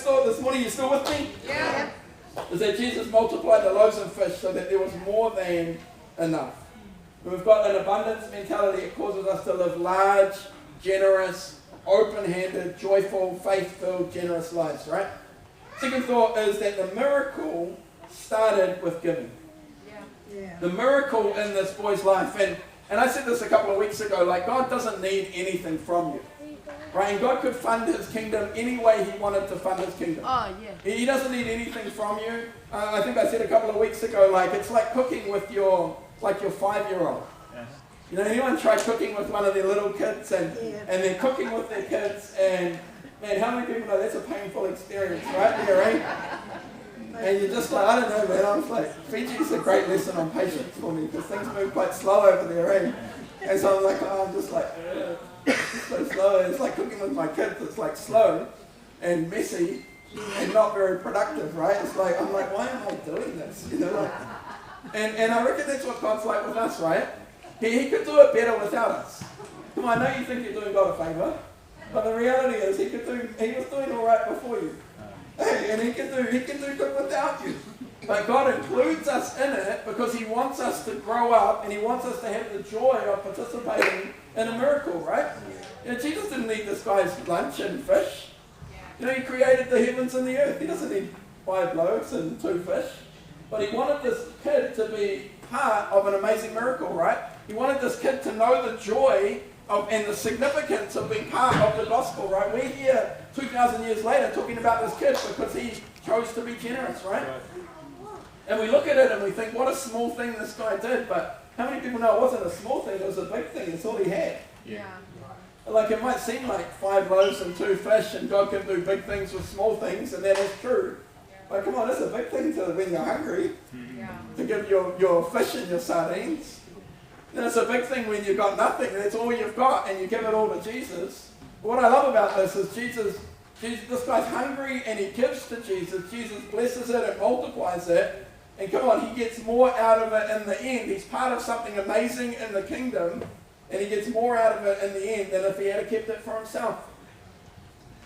thought this morning, you still with me? Yeah. Is that Jesus multiplied the loaves and fish so that there was more than enough. When we've got an abundance mentality, it causes us to live large, generous, open-handed, joyful, faith-filled, generous lives, right? Second thought is that the miracle started with giving. Yeah. The miracle in this boy's life, and I said this a couple of weeks ago, like God doesn't need anything from you. Right? And God could fund his kingdom any way he wanted to fund his kingdom. Oh, yeah. He doesn't need anything from you. I think I said a couple of weeks ago, like it's like cooking with your 5-year-old. Yes. You know, anyone try cooking with one of their little kids and they're cooking with their kids, and man, how many people know that's a painful experience, right? There, right? And you're just like, I don't know, man. I was like, Fiji's a great lesson on patience for me because things move quite slow over there, right? And so I'm like, I'm just like, so slow. It's like cooking with my kids. It's like slow and messy and not very productive, right? It's like, I'm like, why am I doing this? You know, like, and I reckon that's what God's like with us, right? He could do it better without us. Come on, I know you think you're doing God a favour, but the reality is he was doing all right before you. Hey, and he can do good without you. But God includes us in it because he wants us to grow up and he wants us to have the joy of participating in a miracle, right? You know, Jesus didn't need this guy's lunch and fish. You know, he created the heavens and the earth. He doesn't need 5 loaves and 2 fish. But he wanted this kid to be part of an amazing miracle, right? He wanted this kid to know the joy and the significance of being part of the gospel, right? We're here 2,000 years later talking about this kid because he chose to be generous, right? And we look at it and we think, what a small thing this guy did. But how many people know it wasn't a small thing, it was a big thing. It's all he had. Yeah. Like it might seem like 5 loaves and 2 fish and God can do big things with small things, and that is true. But come on, it's a big thing to when you're hungry, to give your fish and your sardines. And it's a big thing when you've got nothing, that's all you've got, and you give it all to Jesus. What I love about this is this guy's hungry and he gives to Jesus. Jesus blesses it and multiplies it. And come on, he gets more out of it in the end. He's part of something amazing in the kingdom, and he gets more out of it in the end than if he had kept it for himself.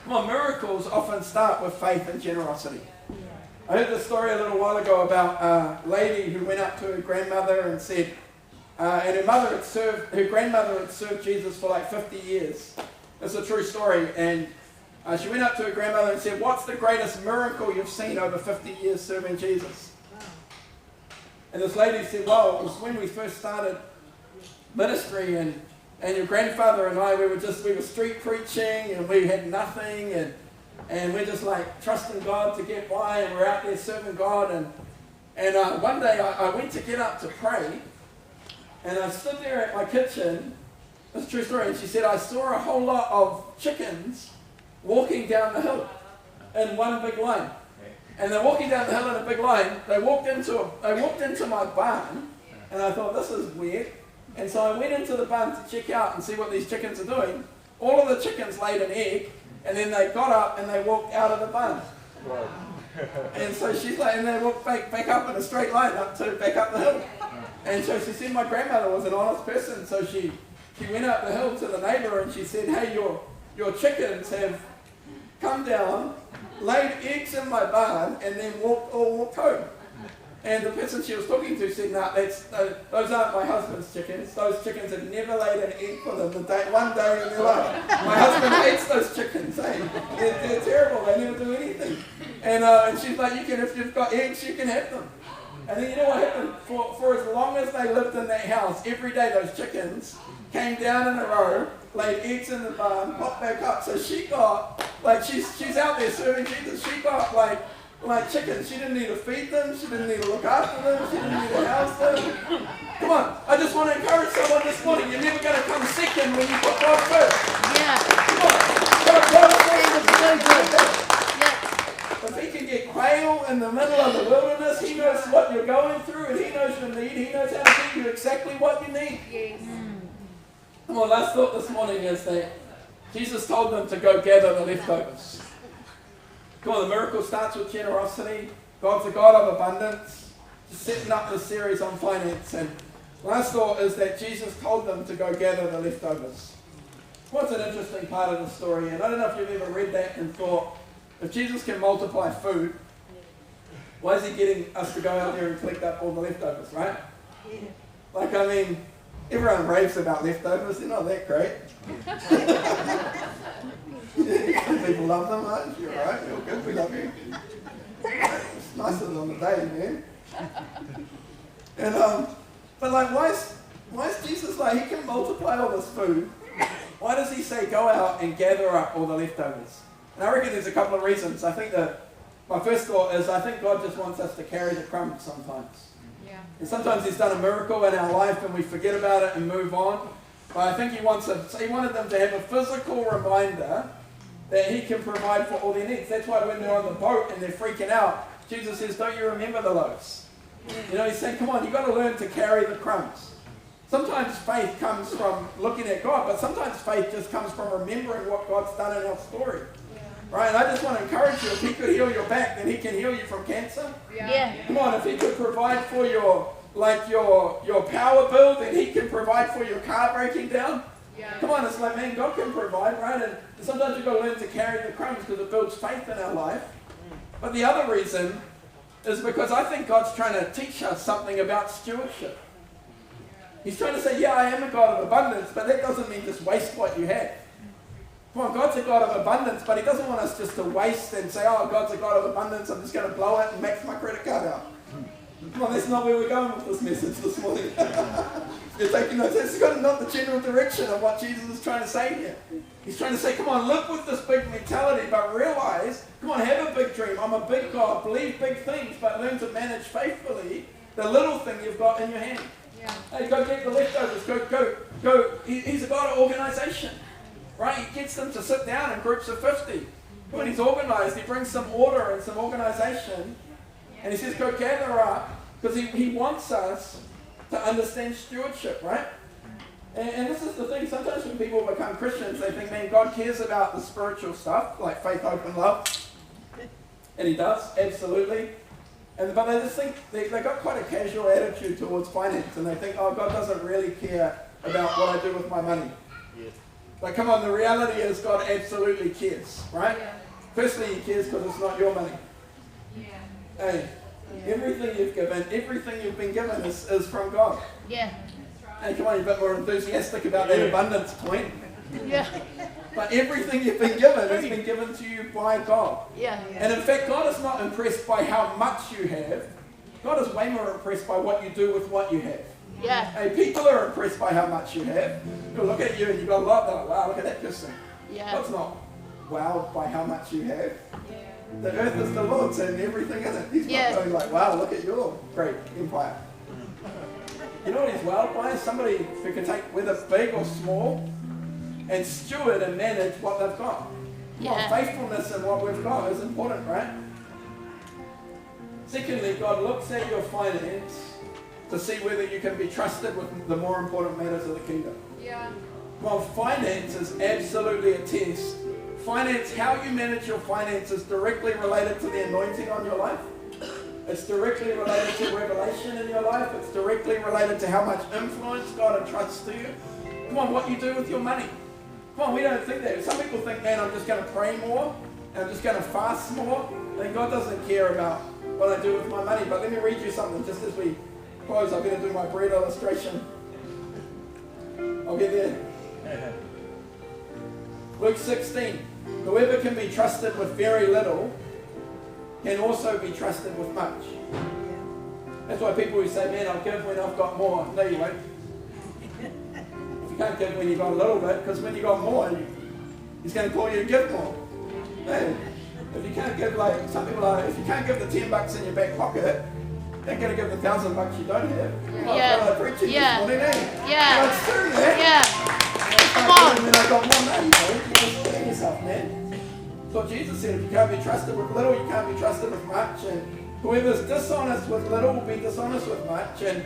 Come on, miracles often start with faith and generosity. I heard this story a little while ago about a lady who went up to her grandmother and said, and her grandmother had served Jesus for like 50 years. It's a true story. And she went up to her grandmother and said, what's the greatest miracle you've seen over 50 years serving Jesus? And this lady said, well, it was when we first started ministry, and your grandfather and I, we were street preaching, and we had nothing, and we're just like trusting God to get by, and we're out there serving God. And one day I went to get up to pray, and I stood there at my kitchen. It's a true story. And she said, I saw a whole lot of chickens walking down the hill in one big line. And they're walking down the hill in a big line. They walked into my barn, and I thought, this is weird. And so I went into the barn to check out and see what these chickens are doing. All of the chickens laid an egg, and then they got up and they walked out of the barn. Wow. And so she's like, and they walked back up in a straight line back up the hill. And so she said my grandmother was an honest person, so she went up the hill to the neighbour and she said, hey, your chickens have come down, laid eggs in my barn, and then walked home. And the person she was talking to said, no, those aren't my husband's chickens. Those chickens have never laid an egg for them one day in their life. My husband hates those chickens. Eh? They're terrible. They never do anything. And she's like, if you've got eggs, you can have them. And then you know what happened? For as long as they lived in that house, every day those chickens came down in a row, laid eggs in the barn, popped back up. So she got, she's out there serving Jesus. She got like chickens. She didn't need to feed them. She didn't need to look after them. She didn't need to house them. Come on. I just want to encourage someone this morning. You're never going to come second when you put God first. Yeah. Come on. God is so good. If he can get quail in the middle of the wilderness, he knows what you're going through, and he knows your need. He knows how to give you exactly what you need. Yes. Come on, last thought this morning is that Jesus told them to go gather the leftovers. Come on, the miracle starts with generosity. God's a God of abundance. Just setting up this series on finance. And last thought is that Jesus told them to go gather the leftovers. What's an interesting part of the story? And I don't know if you've ever read that and thought, If Jesus can multiply food, why is he getting us to go out there and collect up all the leftovers, right? Like, I mean, everyone raves about leftovers. They're not that great. People love them, right? You're right. You're good. We love you. It's nicer than on the day, man. And but like, why is Jesus like, he can multiply all this food? Why does he say go out and gather up all the leftovers? And I reckon there's a couple of reasons. I think that my first thought is I think God just wants us to carry the crumbs sometimes. Yeah. And sometimes he's done a miracle in our life and we forget about it and move on. But I think he wanted them to have a physical reminder that he can provide for all their needs. That's why when they're on the boat and they're freaking out, Jesus says, don't you remember the loaves? You know, he's saying, come on, you've got to learn to carry the crumbs. Sometimes faith comes from looking at God, but sometimes faith just comes from remembering what God's done in our story. Right? And I just want to encourage you, if he could heal your back, then he can heal you from cancer. Yeah. Come on, if he could provide for your power bill, then he can provide for your car breaking down. Yeah. Come on, it's like, man, God can provide, right? And sometimes you've got to learn to carry the crumbs because it builds faith in our life. But the other reason is because I think God's trying to teach us something about stewardship. He's trying to say, yeah, I am a God of abundance, but that doesn't mean just waste what you have. Come on, God's a God of abundance, but he doesn't want us just to waste and say, oh, God's a God of abundance, I'm just going to blow it and max my credit card out. Come on, that's not where we're going with this message this morning. You're taking notes. That's not the general direction of what Jesus is trying to say here. He's trying to say, come on, live with this big mentality, but realize, come on, have a big dream. I'm a big God. Believe big things, but learn to manage faithfully the little thing you've got in your hand. Yeah. Hey, go get the leftovers. Go. He's a God of organization. Right? He gets them to sit down in groups of 50. When he's organized, he brings some order and some organization. And he says, go gather up, because he wants us to understand stewardship, right? And this is the thing, sometimes when people become Christians, they think, man, God cares about the spiritual stuff, like faith, hope, and love. And he does, absolutely. But they just think, they got quite a casual attitude towards finance, and they think, oh, God doesn't really care about what I do with my money. Yeah. But come on, the reality is God absolutely cares, right? Yeah. Firstly, he cares because it's not your money. Yeah. Hey, everything you've given, everything you've been given is from God. Yeah. Hey, come on, you're a bit more enthusiastic about that abundance point. Yeah. But everything you've been given has been given to you by God. Yeah. And in fact, God is not impressed by how much you have. God is way more impressed by what you do with what you have. Yeah. Hey, people are impressed by how much you have. They'll look at you and you've got a lot. They're like, wow, look at that person. Yeah. God's not wowed by how much you have. Yeah. The earth is the Lord's and everything in it. He's not going like, wow, look at your great empire. You know what he's wowed by? Somebody who can take, whether big or small, and steward and manage what they've got. Yeah. Faithfulness in what we've got is important, right? Secondly, God looks at your finance to see whether you can be trusted with the more important matters of the kingdom. Yeah. Well, finance is absolutely a test. Finance, how you manage your finances is directly related to the anointing on your life. It's directly related to revelation in your life. It's directly related to how much influence God entrusts to you. Come on, what you do with your money. Come on, we don't think that. Some people think, man, I'm just going to pray more, and I'm just going to fast more, and God doesn't care about what I do with my money. But let me read you something just as we close. I'm going to do my bread illustration. I'll get there. Luke 16. Whoever can be trusted with very little can also be trusted with much. That's why people who say, man, I'll give when I've got more. No, you won't. You can't give when you've got a little bit, because when you've got more, he's going to call you to give more. Hey, if you can't give, like some people are, if you can't give the $10 in your back pocket, you're going to give the $1,000 you don't have. Yeah. Preaching this morning, eh? Yeah. It's true, man. Yeah. Come on. When I got more money, you just blame yourself, man. That's what Jesus said. If you can't be trusted with little, you can't be trusted with much. And whoever's dishonest with little will be dishonest with much. And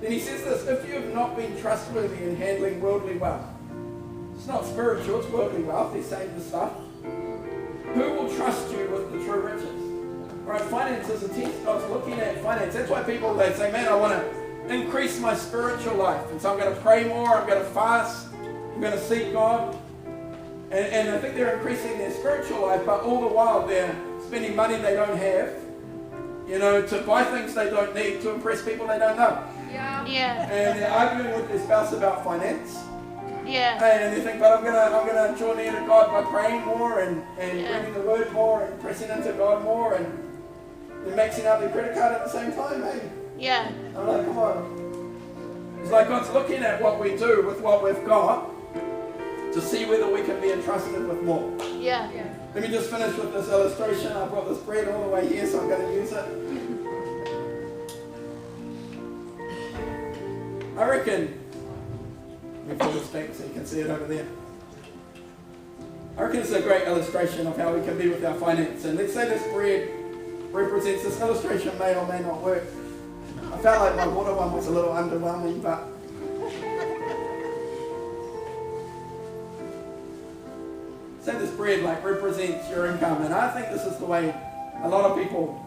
then he says this, if you have not been trustworthy in handling worldly wealth, it's not spiritual, it's worldly wealth, he's saying this stuff, who will trust you with the true riches? Right, finance is a test. God's looking at finance. That's why people, they say, man, I want to increase my spiritual life. And so I'm going to pray more, I'm going to fast, I'm going to seek God. And I think they're increasing their spiritual life, but all the while they're spending money they don't have, to buy things they don't need, to impress people they don't know. Yeah. And they're arguing with their spouse about finance. Yeah. And they think, but I'm gonna draw near to God by praying more and reading the Word more and pressing into God more, and they're maxing out their credit card at the same time, eh? Yeah. I'm like, come on. It's like God's looking at what we do with what we've got to see whether we can be entrusted with more. Yeah. Let me just finish with this illustration. I brought this bread all the way here, so I'm going to use it. I reckon, let me put this back so you can see it over there. I reckon it's a great illustration of how we can be with our finance. And let's say this bread represents, this illustration may or may not work. I felt like my water one was a little underwhelming, but say this bread represents your income, and I think this is the way a lot of people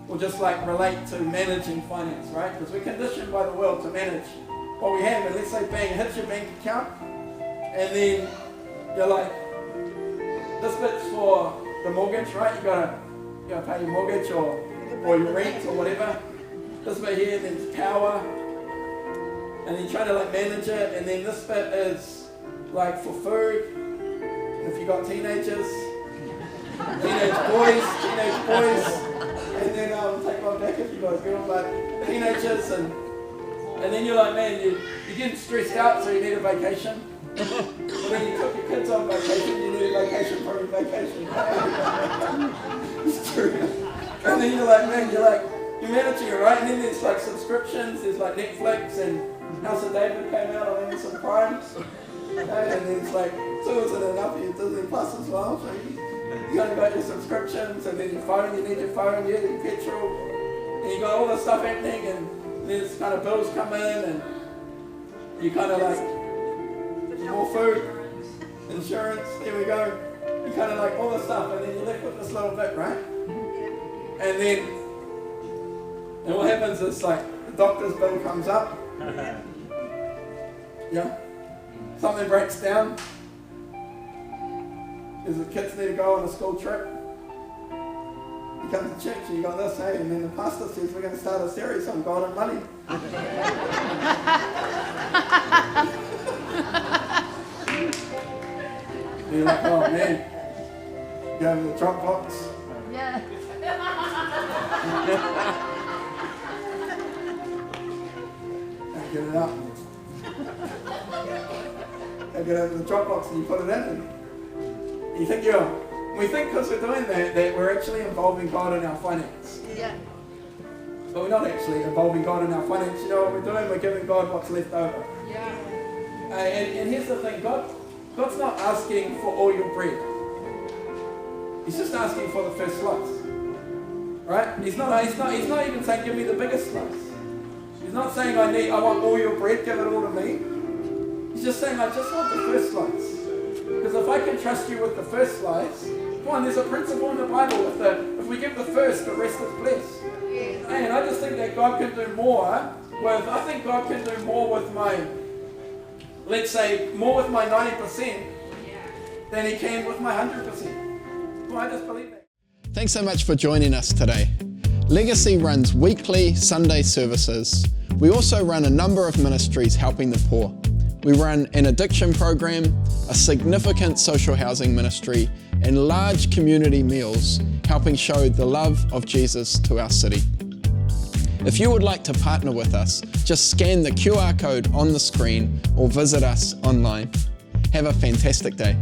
will just relate to managing finance, right? Because we're conditioned by the world to manage what we have, and let's say bang, it hits your bank account, and then you're like, this bit's for the mortgage, right? You gotta pay your mortgage or your rent or whatever. This bit here, then it's power, and then you try to manage it, and then this bit is for food. If you got teenage boys, and then take one back if you got a girl, but teenagers, and then you're like, man, you're getting stressed out, so you need a vacation. Well, then you took your kids on vacation, you need a vacation from your vacation. It's true. And then you're like, man, you're managing it, right? And then there's subscriptions, there's Netflix, and House of David came out on Amazon Prime. And then it's so isn't enough, you Disney Plus as well. So you got your subscriptions, and then your phone, you need your phone, your petrol, and you got all this stuff happening, and there's bills come in, and you more food, insurance, there we go. You all this stuff, and then you're left with this little bit, right? And what happens is the doctor's bill comes up. Yeah. Something breaks down. Because the kids need to go on a school trip. You come to church and you got this, hey, and then the pastor says we're going to start a series on God and money. You're like, oh man, go over the trunk box. Yeah. Get it out. Go get over the drop box and you put it in, and you think we think because we're doing that we're actually involving God in our finance. Yeah. But we're not actually involving God in our finance. You know what we're doing? We're giving God what's left over. Yeah. And here's the thing, God's not asking for all your bread. He's just asking for the first slice. Right? He's not even saying give me the biggest slice. He's not saying I want all your bread, give it all to me. He's just saying I just want the first slice. Because if I can trust you with the first slice, come on, there's a principle in the Bible if we give the first, the rest is blessed. And I just think that God can do more with my, let's say, more with my 90% than he can with my 100%. Well, I just believe that. Thanks so much for joining us today. Legacy runs weekly Sunday services. We also run a number of ministries helping the poor. We run an addiction program, a significant social housing ministry, and large community meals, helping show the love of Jesus to our city. If you would like to partner with us, just scan the QR code on the screen or visit us online. Have a fantastic day.